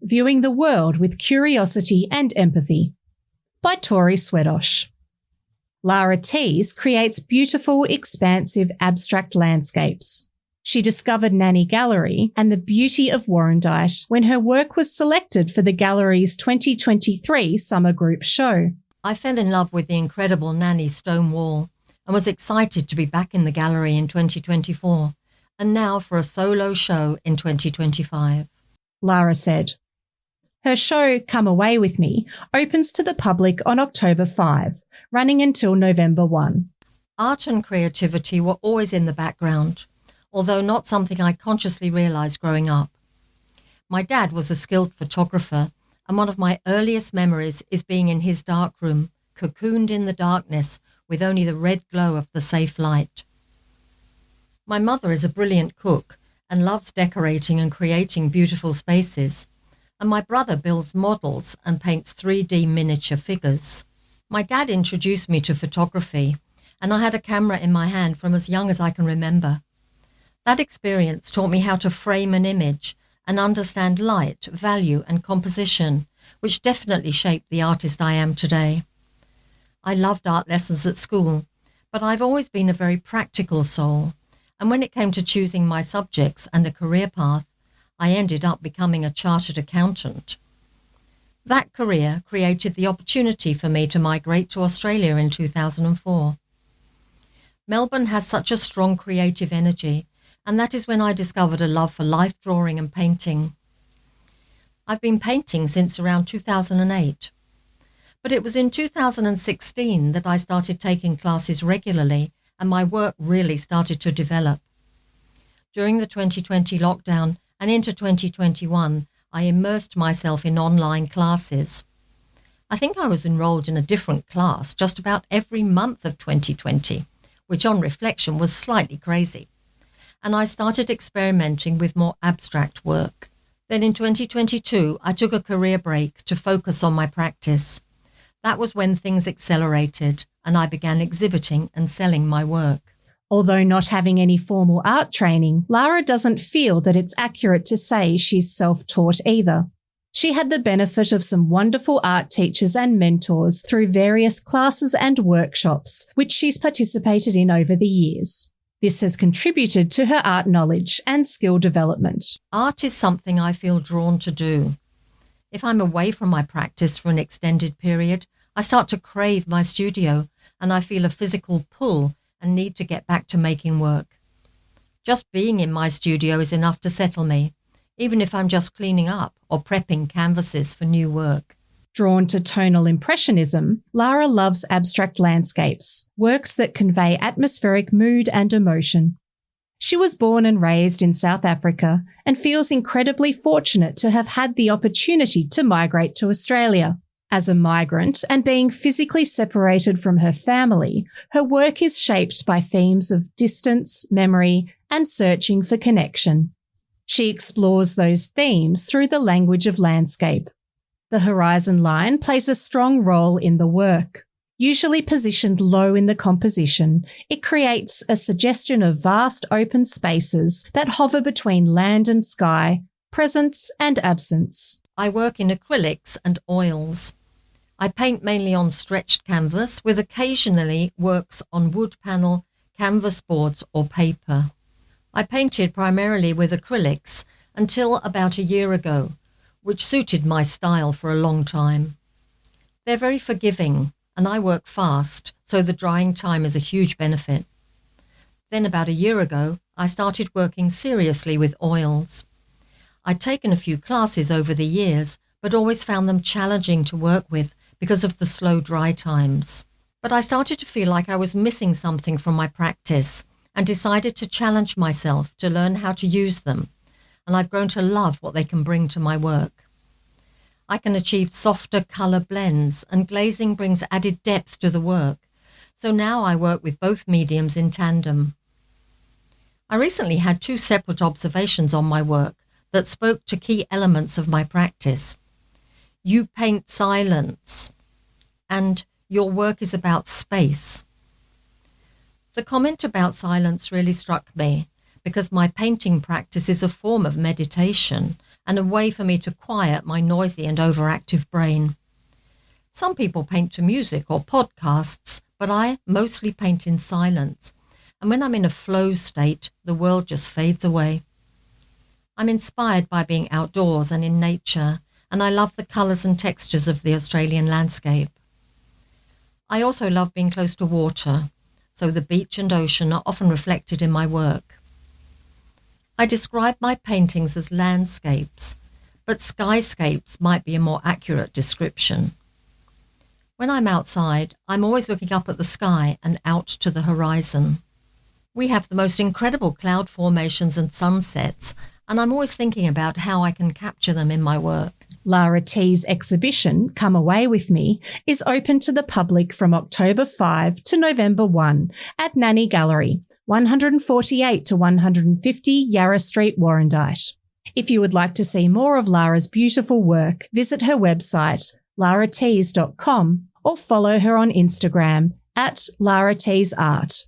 viewing the world with curiosity and empathy. By Tori Swedossh. Lara Tees creates beautiful, expansive, abstract landscapes. She discovered Nanny Gallery and the beauty of Warrandyte when her work was selected for the gallery's 2023 Summer Group show. I fell in love with the incredible Nanny stone wall and was excited to be back in the gallery in 2024 and now for a solo show in 2025. Lara said. Her show, Come Away With Me, opens to the public on October 5, running until November 1. Art and creativity were always in the background, although not something I consciously realised growing up. My dad was a skilled photographer, and one of my earliest memories is being in his darkroom, cocooned in the darkness with only the red glow of the safe light. My mother is a brilliant cook and loves decorating and creating beautiful spaces, and my brother builds models and paints 3D miniature figures. My dad introduced me to photography, and I had a camera in my hand from as young as I can remember. That experience taught me how to frame an image and understand light, value and composition, which definitely shaped the artist I am today. I loved art lessons at school, but I've always been a very practical soul, and when it came to choosing my subjects and a career path, I ended up becoming a chartered accountant. That career created the opportunity for me to migrate to Australia in 2004. Melbourne has such a strong creative energy, and that is when I discovered a love for life drawing and painting. I've been painting since around 2008, but it was in 2016 that I started taking classes regularly and my work really started to develop. During the 2020 lockdown and into 2021, I immersed myself in online classes. I think I was enrolled in a different class just about every month of 2020, which on reflection was slightly crazy. And I started experimenting with more abstract work. Then in 2022, I took a career break to focus on my practice. That was when things accelerated and I began exhibiting and selling my work. Although not having any formal art training, Lara doesn't feel that it's accurate to say she's self-taught either. She had the benefit of some wonderful art teachers and mentors through various classes and workshops, which she's participated in over the years. This has contributed to her art knowledge and skill development. Art is something I feel drawn to do. If I'm away from my practice for an extended period, I start to crave my studio and I feel a physical pull and need to get back to making work. Just being in my studio is enough to settle me, even if I'm just cleaning up or prepping canvases for new work. Drawn to tonal impressionism, Lara loves abstract landscapes, works that convey atmospheric mood and emotion. She was born and raised in South Africa and feels incredibly fortunate to have had the opportunity to migrate to Australia. As a migrant and being physically separated from her family, her work is shaped by themes of distance, memory, and searching for connection. She explores those themes through the language of landscape. The horizon line plays a strong role in the work. Usually positioned low in the composition, it creates a suggestion of vast open spaces that hover between land and sky, presence and absence. I work in acrylics and oils. I paint mainly on stretched canvas with occasionally works on wood panel, canvas boards or paper. I painted primarily with acrylics until about a year ago, which suited my style for a long time. They're very forgiving and I work fast, so the drying time is a huge benefit. Then about a year ago, I started working seriously with oils. I'd taken a few classes over the years, but always found them challenging to work with because of the slow dry times. But I started to feel like I was missing something from my practice and decided to challenge myself to learn how to use them, and I've grown to love what they can bring to my work. I can achieve softer colour blends and glazing brings added depth to the work, so now I work with both mediums in tandem. I recently had 2 separate observations on my work that spoke to key elements of my practice. You paint silence, and your work is about space. The comment about silence really struck me because my painting practice is a form of meditation and a way for me to quiet my noisy and overactive brain. Some people paint to music or podcasts, but I mostly paint in silence. And when I'm in a flow state, the world just fades away. I'm inspired by being outdoors and in nature, and I love the colours and textures of the Australian landscape. I also love being close to water, so the beach and ocean are often reflected in my work. I describe my paintings as landscapes, but skyscapes might be a more accurate description. When I'm outside, I'm always looking up at the sky and out to the horizon. We have the most incredible cloud formations and sunsets, and I'm always thinking about how I can capture them in my work. Lara T's exhibition, Come Away With Me, is open to the public from October 5 to November 1 at Nanny Gallery, 148 to 150 Yarra Street, Warrandyte. If you would like to see more of Lara's beautiful work, visit her website, laratees.com, or follow her on Instagram @LaraTeesArt.